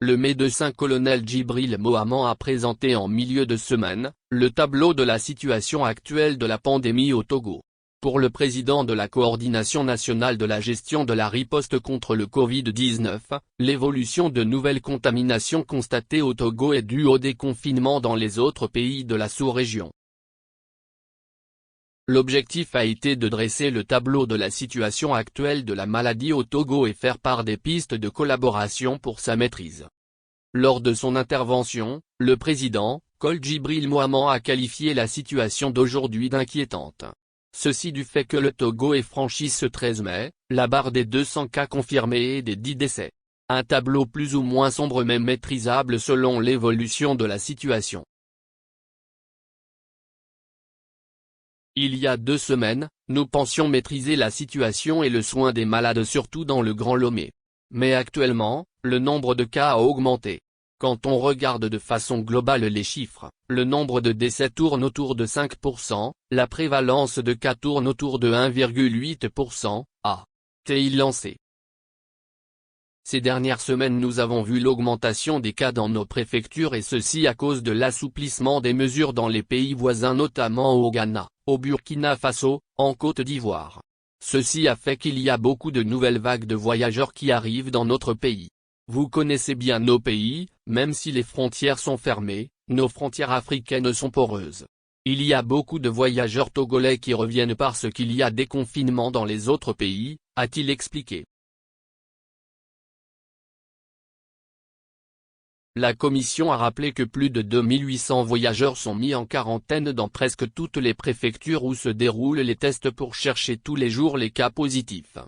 Le médecin-colonel Djibril Mohamed a présenté en milieu de semaine, le tableau de la situation actuelle de la pandémie au Togo. Pour le président de la Coordination nationale de la gestion de la riposte contre le Covid-19, l'évolution de nouvelles contaminations constatées au Togo est due au déconfinement dans les autres pays de la sous-région. L'objectif a été de dresser le tableau de la situation actuelle de la maladie au Togo et faire part des pistes de collaboration pour sa maîtrise. Lors de son intervention, le président, Col Djibril Mohamed a qualifié la situation d'aujourd'hui d'inquiétante. Ceci du fait que le Togo ait franchi ce 13 mai, la barre des 200 cas confirmés et des 10 décès. Un tableau plus ou moins sombre mais maîtrisable selon l'évolution de la situation. Il y a 2 semaines, nous pensions maîtriser la situation et le soin des malades surtout dans le Grand Lomé. Mais actuellement, le nombre de cas a augmenté. Quand on regarde de façon globale les chiffres, le nombre de décès tourne autour de 5%, la prévalence de cas tourne autour de 1,8%, a-t-il lancé. Ces dernières semaines nous avons vu l'augmentation des cas dans nos préfectures et ceci à cause de l'assouplissement des mesures dans les pays voisins notamment au Ghana, au Burkina Faso, en Côte d'Ivoire. Ceci a fait qu'il y a beaucoup de nouvelles vagues de voyageurs qui arrivent dans notre pays. Vous connaissez bien nos pays, même si les frontières sont fermées, nos frontières africaines sont poreuses. Il y a beaucoup de voyageurs togolais qui reviennent parce qu'il y a des confinements dans les autres pays, a-t-il expliqué. La commission a rappelé que plus de 2800 voyageurs sont mis en quarantaine dans presque toutes les préfectures où se déroulent les tests pour chercher tous les jours les cas positifs.